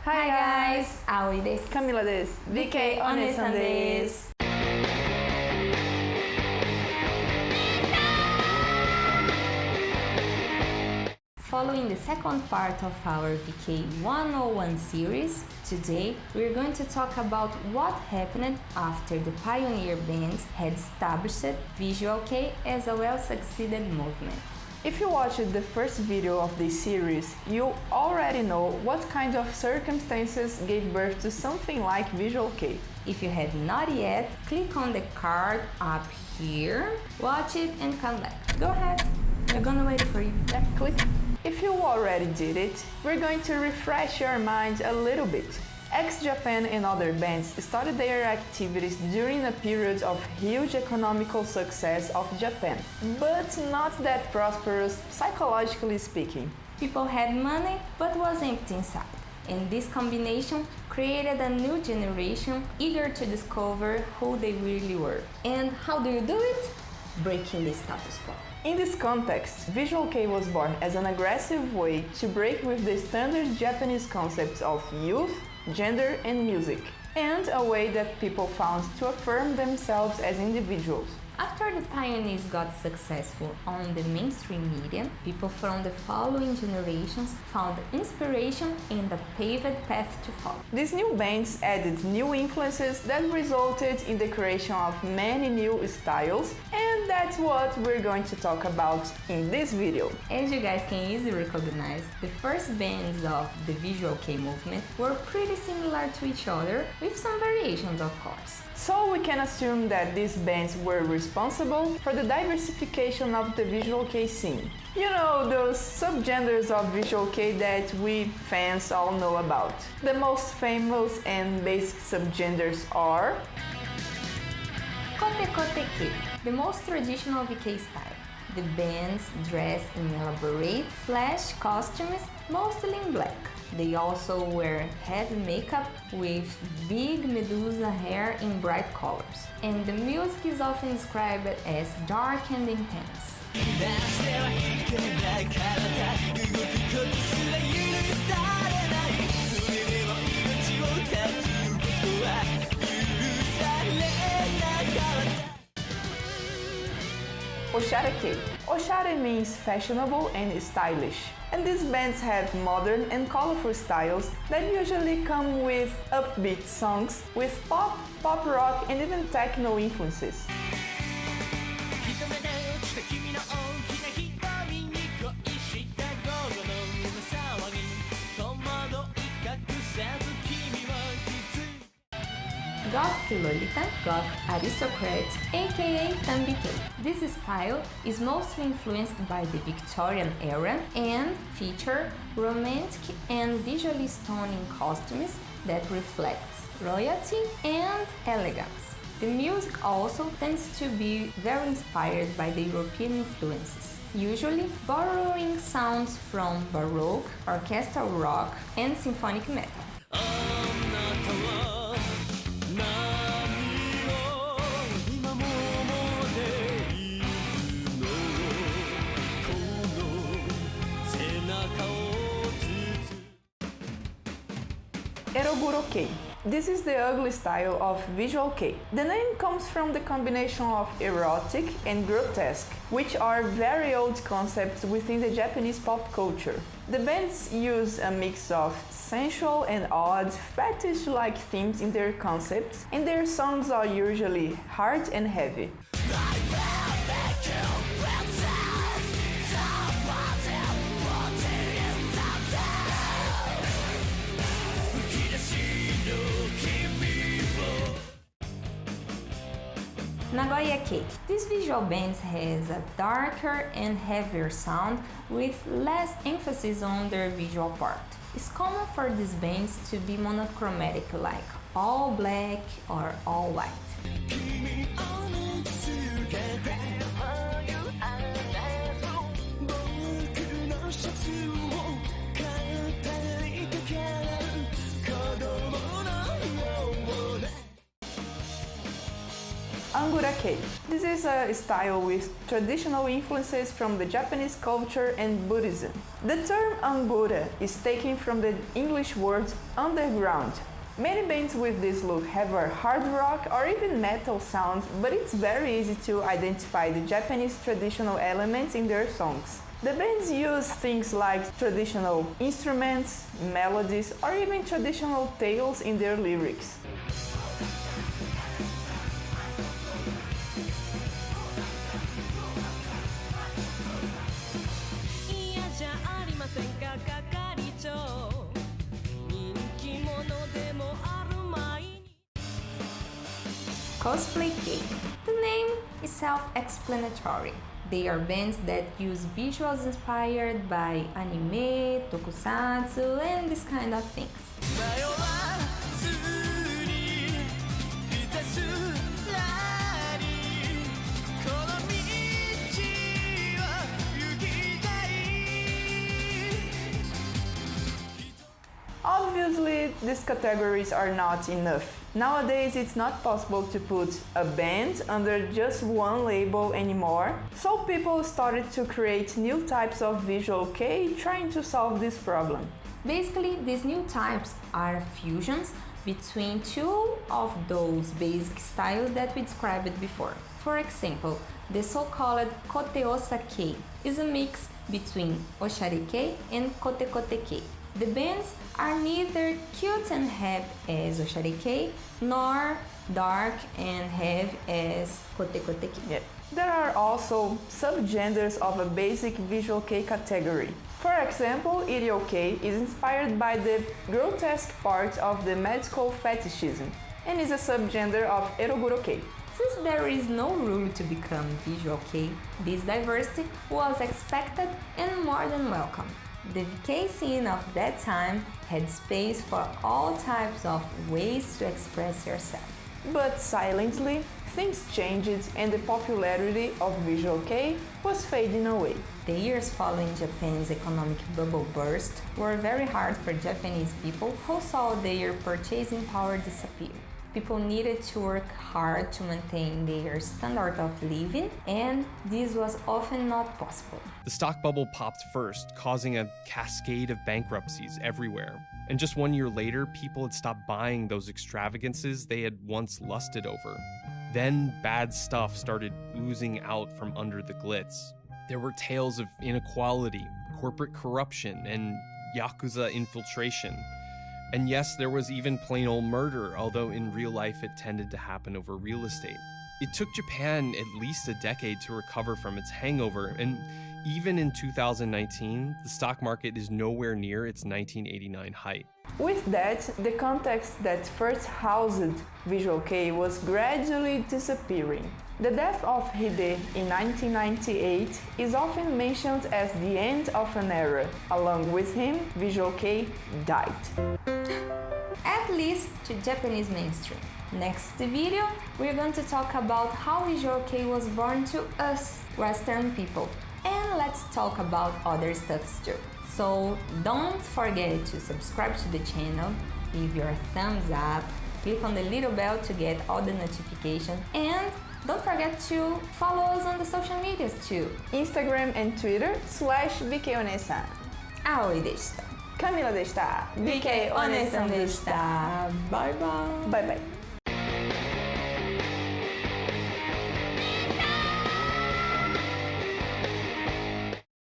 Hi guys! Aoi desu. Camila desu. VK Onesan desu. Following the second part of our VK 101 series, today we're going to talk about what happened after the pioneer bands had established Visual Kei as a well-succeeded movement. If you watched the first video of this series, you already know what kind of circumstances gave birth to something like Visual Kei. If you had not yet, click on the card up here, watch it and come back. Go ahead, we're gonna wait for you. Yeah, click. If you already did it, we're going to refresh your mind a little bit. Ex-Japan and other bands started their activities during a period of huge economical success of Japan, but not that prosperous psychologically speaking. People had money but was empty inside, and this combination created a new generation eager to discover who they really were. And how do you do it? Breaking the status quo. In this context, Visual Kei was born as an aggressive way to break with the standard Japanese concepts of youth, gender and music, and a way that people found to affirm themselves as individuals. After the pioneers got successful on the mainstream media, people from the following generations found inspiration and a paved path to follow. These new bands added new influences that resulted in the creation of many new styles, and that's what we're going to talk about in this video. As you guys can easily recognize, the first bands of the Visual Kei movement were pretty similar to each other, with some variations of course. So we can assume that these bands were responsible for the diversification of the Visual Kei scene. You know, those subgenres of Visual Kei that we fans all know about. The most famous and basic subgenres are Kote Kote Kei, the most traditional VK style. The bands dress in elaborate flash costumes, mostly in black. They also wear heavy makeup with big medusa hair in bright colors. And the music is often described as dark and intense. Oshare Kei. Oshare means fashionable and stylish. And these bands have modern and colorful styles that usually come with upbeat songs with pop, pop rock and even techno influences. Goth Lolita, Goth Aristocrat, aka Tambikei. This style is mostly influenced by the Victorian era and feature romantic and visually stunning costumes that reflects royalty and elegance. The music also tends to be very inspired by the European influences, usually borrowing sounds from Baroque, orchestral rock, and symphonic metal. Eroguro Kei. This is the ugly style of Visual Kei. The name comes from the combination of erotic and grotesque, which are very old concepts within the Japanese pop culture. The bands use a mix of sensual and odd, fetish-like themes in their concepts, and their songs are usually hard and heavy. Nagoya Kei. This visual band has a darker and heavier sound with less emphasis on their visual part. It's common for these bands to be monochromatic, like all black or all white. Angura Kei. This is a style with traditional influences from the Japanese culture and Buddhism. The term Angura is taken from the English word underground. Many bands with this look have a hard rock or even metal sound, but it's very easy to identify the Japanese traditional elements in their songs. The bands use things like traditional instruments, melodies, or even traditional tales in their lyrics. Cosplay Kei. The name is self-explanatory. They are bands that use visuals inspired by anime, tokusatsu, and this kind of things. Obviously, these categories are not enough. Nowadays, it's not possible to put a band under just one label anymore, so people started to create new types of Visual Kei trying to solve this problem. Basically, these new types are fusions between two of those basic styles that we described before. For example, the so-called Koteosa Kei is a mix between Oshari Kei and Kote Kei. The bands are neither cute and happy as Oshari Kei, nor dark and heavy as Kote Kei. Yeah. There are also subgenres of a basic Visual Kei category. For example, Iryo Kei is inspired by the grotesque part of the medical fetishism and is a subgenre of Eroguro Kei. Since there is no rule to become Visual Kei, this diversity was expected and more than welcome. The VK scene of that time had space for all types of ways to express yourself. But silently, things changed and the popularity of Visual Kei was fading away. The years following Japan's economic bubble burst were very hard for Japanese people who saw their purchasing power disappear. People needed to work hard to maintain their standard of living, and this was often not possible. The stock bubble popped first, causing a cascade of bankruptcies everywhere. And just 1 year later, people had stopped buying those extravagances they had once lusted over. Then bad stuff started oozing out from under the glitz. There were tales of inequality, corporate corruption, and Yakuza infiltration. And yes, there was even plain old murder, although in real life it tended to happen over real estate. It took Japan at least a decade to recover from its hangover, and even in 2019, the stock market is nowhere near its 1989 height. With that, the context that first housed Visual Kei was gradually disappearing. The death of Hide in 1998 is often mentioned as the end of an era. Along with him, Visual Kei died. At least to Japanese mainstream. Next video, we're going to talk about how Visual Kei was born to us, Western people. And let's talk about other stuffs too. So don't forget to subscribe to the channel, leave your thumbs up, click on the little bell to get all the notifications, and don't forget to follow us on the social medias too. Instagram and Twitter /BKOnesan. Aoi deshita. Camila deshita. BK Onesan deshita. Bye bye. Bye bye.